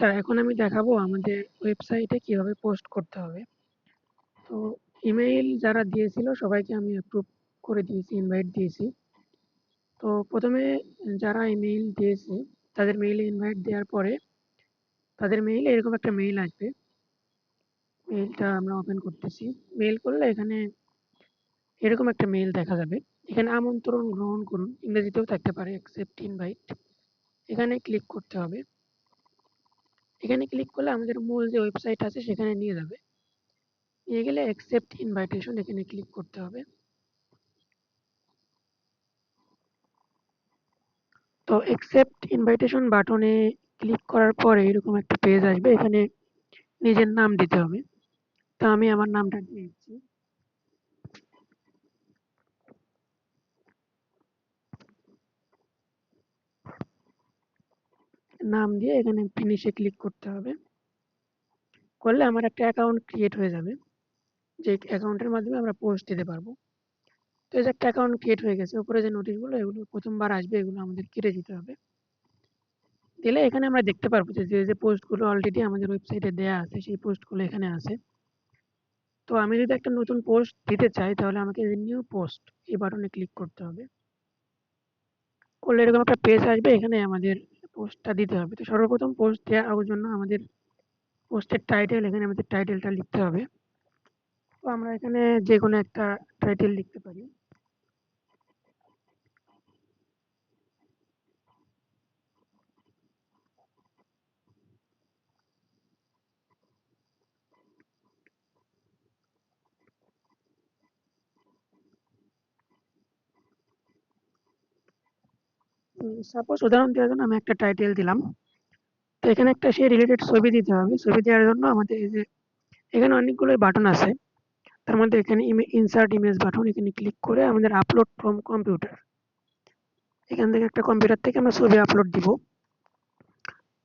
তা এখন আমি দেখাবো আমাদের ওয়েবসাইটে কিভাবে পোস্ট করতে হবে। তো ইমেইল যারা দিয়েছিল সবাইকে আমি অ্যাপ্রুভ করে দিয়েছি, ইনভাইট দিয়েছি। তো প্রথমে যারা ইমেইল দিয়েছে তাদের মেইলে ইনভাইট দেওয়ার পরে তাদের মেইলে এরকম একটা মেইল আসবে। মেইলটা আমরা ওপেন করতেছি। মেইল করলে এখানে এরকম একটা মেইল দেখা যাবে। এখানে আমন্ত্রণ গ্রহণ করুন, ইংরেজিতেও থাকতে পারে অ্যাকসেপ্ট ইনভাইট। এখানে ক্লিক করতে হবে। এখানে ক্লিক করলে আমাদের মূল যে ওয়েবসাইট আছে সেখানে নিয়ে যাবে। নিয়ে গেলে অ্যাকসেপ্ট ইনভাইটেশন এখানে ক্লিক করতে হবে। তো অ্যাকসেপ্ট ইনভাইটেশন বাটনে ক্লিক করার পরে এরকম একটা পেজ আসবে। এখানে নিজের নাম দিতে হবে। তো আমি আমার নামটা দিয়ে দিচ্ছি। নাম দিয়ে এখানে ফিনিশে ক্লিক করতে হবে। করলে আমার একটা অ্যাকাউন্ট ক্রিয়েট হয়ে যাবে। যে অ্যাকাউন্টের মাধ্যমে আমরা পোস্ট দিতে পারবো। তো এই যে একটা অ্যাকাউন্ট ক্রিয়েট হয়ে গেছে। উপরে যে নোটিশগুলো এগুলো প্রথমবার আসবে, এগুলো আমাদের কেটে দিতে হবে। দিলে এখানে আমরা দেখতে পারবো যে পোস্টগুলো অলরেডি আমাদের ওয়েবসাইটে দেয়া আছে সেই পোস্টগুলো এখানে আছে। তো আমি যদি একটা নতুন পোস্ট দিতে চাই তাহলে আমাকে নিউ পোস্ট এই বাটনে ক্লিক করতে হবে। করলে এরকম একটা পেজ আসবে, এখানে আমাদের পোস্টটা দিতে হবে। তো সর্বপ্রথম পোস্ট দেওয়ার জন্য আমাদের পোস্টের টাইটেল, এখানে আমাদের টাইটেলটা লিখতে হবে। তো আমরা এখানে যে কোনো একটা টাইটেল লিখতে পারি। সাপোজ উদাহরণ দেওয়ার জন্য আমি একটা টাইটেল দিলাম। তো এখানে একটা সেই রিলেটেড ছবি দিতে হবে। ছবি দেওয়ার জন্য আমাদের এই যে এখানে অনেকগুলো বাটন আছে। তার মধ্যে এখানে ইনসার্ট ইমেজ বাটন, এখানে ক্লিক করে আমাদের আপলোড ফ্রম কম্পিউটার, এখান থেকে একটা কম্পিউটার থেকে আমরা ছবি আপলোড দিব।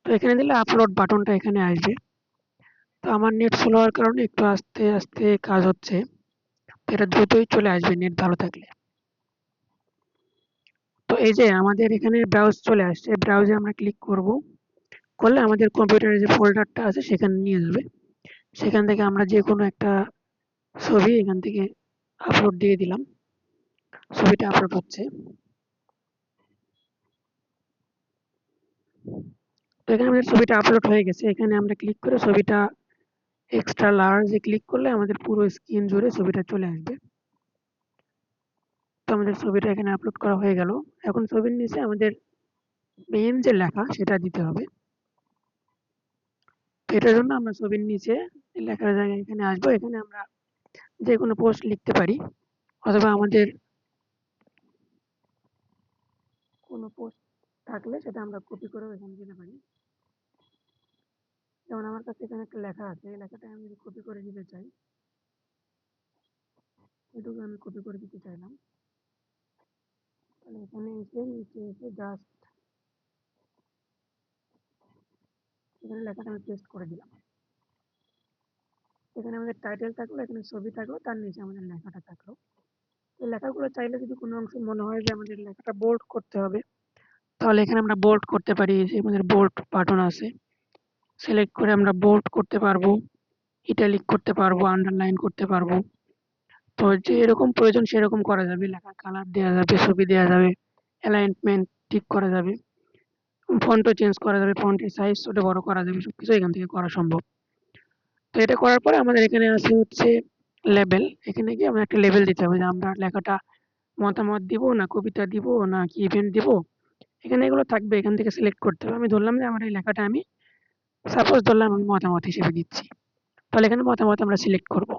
তো এখানে দিলে আপলোড বাটনটা এখানে আসবে। তো আমার নেট স্লো হওয়ার কারণে একটু আস্তে আস্তে কাজ হচ্ছে। তো এটা দ্রুতই চলে আসবে নেট ভালো থাকলে। তো এই যে আমাদের এখানে ব্রাউজ চলে আসছে, ব্রাউজে আমরা ক্লিক করব। করলে আমাদের কম্পিউটারের যে ফোল্ডারটা আছে সেখানে নিয়ে যাবে। সেখান থেকে আমরা যে কোনো একটা ছবি এখান থেকে আপলোড দিয়ে দিলাম। ছবিটা আপলোড হচ্ছে। তো এখানে আমাদের ছবিটা আপলোড হয়ে গেছে। এখানে আমরা ক্লিক করে ছবিটা এক্সট্রা লার্জে ক্লিক করলে আমাদের পুরো স্ক্রিন জুড়ে ছবিটা চলে আসবে। তো আমাদের ছবিটা এখানে আপলোড করা হয়ে গেল। এখন ছবির নিচে আমাদের মেইন যে লেখা সেটা দিতে হবে। তো এটার জন্য আমরা ছবির নিচে লেখার জায়গায় এখানে আসবো। এখানে আমরা যে কোনো পোস্ট লিখতে পারি, অথবা আমাদের কোনো পোস্ট থাকলে সেটা আমরা কপি করেও এখানে দিতে পারি। যেমন আমার কাছে এখানে একটা লেখা আছে, এই লেখাটা আমি যদি কপি করে দিতে চাই, এটুকু আমি কপি করে দিতে চাইলাম। তাহলে এখানে এসে নিচে এসে জাস্ট এখানে লেখাটা আমি পেস্ট করে দিলাম। এখানে আমাদের টাইটেল থাকলো, এখানে ছবি থাকলো, তার নিচে আমাদের লেখাটা থাকলো। এই লেখাগুলো চাইলে যদি কোনো অংশ মনে হয় যে আমাদের লেখাটা বোল্ড করতে হবে, তাহলে এখানে আমরা বোল্ড করতে পারি। এই যে আমাদের বোল্ড বাটন আছে, সিলেক্ট করে আমরা বোল্ড করতে পারবো, ইটালিক করতে পারবো, আন্ডারলাইন করতে পারবো। তো যে এরকম প্রয়োজন সেরকম করা যাবে। লেখার কালার দেওয়া যাবে, ছবি দেওয়া যাবে, অ্যালাইনমেন্ট ঠিক করা যাবে, ফন্টও চেঞ্জ করা যাবে, ফন্টের সাইজ ছোট বড় করা যাবে, সবকিছু এখান থেকে করা সম্ভব। তো এটা করার পরে আমাদের এখানে আছে হচ্ছে লেবেল। এখানে গিয়ে আমরা একটা লেবেল দিতে হবে যে আমরা লেখাটা মতামত দিব, না কবিতা দিব, না কি ইভেন্ট দিব। এখানে এগুলো থাকবে, এখান থেকে সিলেক্ট করতে হবে। আমি ধরলাম যে আমার এই লেখাটা আমি সাপোজ ধরলাম আমি মতামত হিসেবে দিচ্ছি। তাহলে এখানে মতামত আমরা সিলেক্ট করব।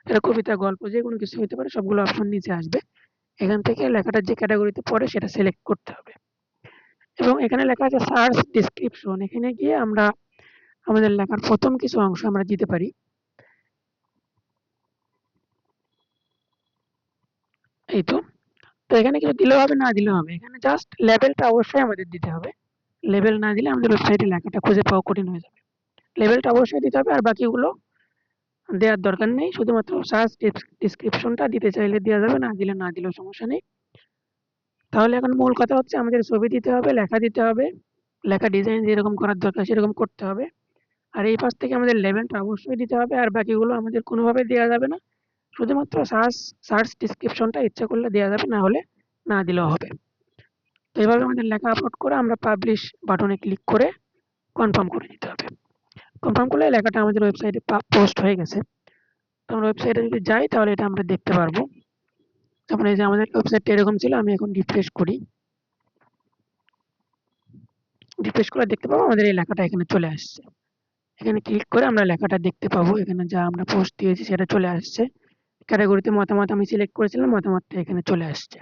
এটা কবিতা, গল্প যে কোনো কিছু হতে পারে, সবগুলো অপশন নিচে আসবে। এখান থেকে লেখাটার যে ক্যাটাগরিতে পড়ে সেটা সিলেক্ট করতে হবে। এবং এখানে লেখা আছে সার্চ ডেসক্রিপশন, এখানে গিয়ে আমরা আমাদের লেখার প্রথম কিছু অংশ আমরা দিতে পারি। এই তো। তো এখানে কিছু দিলেও হবে, না দিলেও হবে। এখানে জাস্ট লেবেলটা অবশ্যই আমাদের দিতে হবে। লেবেল না দিলে আমাদের ওয়েবসাইটে লেখাটা খুঁজে পাওয়া কঠিন হয়ে যাবে। লেবেলটা অবশ্যই দিতে হবে, আর বাকিগুলো দেওয়ার দরকার নেই। শুধুমাত্র সার্চ ডেসক্রিপশনটা দিতে চাইলে দেওয়া যাবে, না দিলে না দিলেও সমস্যা নেই। তাহলে এখন মূল কথা হচ্ছে আমাদের ছবি দিতে হবে, লেখা দিতে হবে, লেখা ডিজাইন যেরকম করার দরকার সেরকম করতে হবে। আর এই পাশ থেকে আমাদের লেভেলটা অবশ্যই দিতে হবে, আর বাকিগুলো আমাদের কোনোভাবে দেওয়া যাবে না। শুধুমাত্র সার্চ ডিসক্রিপশনটা ইচ্ছা করলে দেওয়া যাবে, না হলে না দিলেও হবে। তো এভাবে আমাদের লেখা আপলোড করে আমরা পাবলিশ বাটনে ক্লিক করে কনফার্ম করে দিতে হবে। কনফার্ম করলে লেখাটা আমাদের ওয়েবসাইটে পোস্ট হয়ে গেছে। তো আমরা ওয়েবসাইটে যদি যাই তাহলে এটা আমরা দেখতে পারবো। যেমন এই যে আমাদের ওয়েবসাইটটা এরকম ছিল, আমি এখন রিফ্রেশ করি। রিফ্রেশ করে দেখতে পাবো আমাদের এই লেখাটা এখানে চলে আসছে। এখানে ক্লিক করে আমরা লেখাটা দেখতে পাবো। এখানে যা আমরা পোস্ট দিয়েছি সেটা চলে আসছে। ক্যাটাগরিতে মতামত আমি সিলেক্ট করেছিলাম, মতামতটা এখানে চলে আসছে।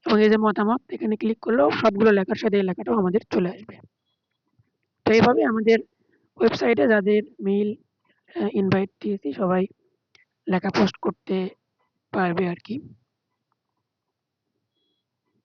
এবং এই যে মতামত এখানে ক্লিক করলেও সবগুলো লেখার সাথে এই লেখাটাও আমাদের চলে আসবে। তো এইভাবে আমাদের ওয়েবসাইটে যাদের মেইল ইনভাইট দিয়েছি সবাই লেখা পোস্ট করতে পারবে আরকি।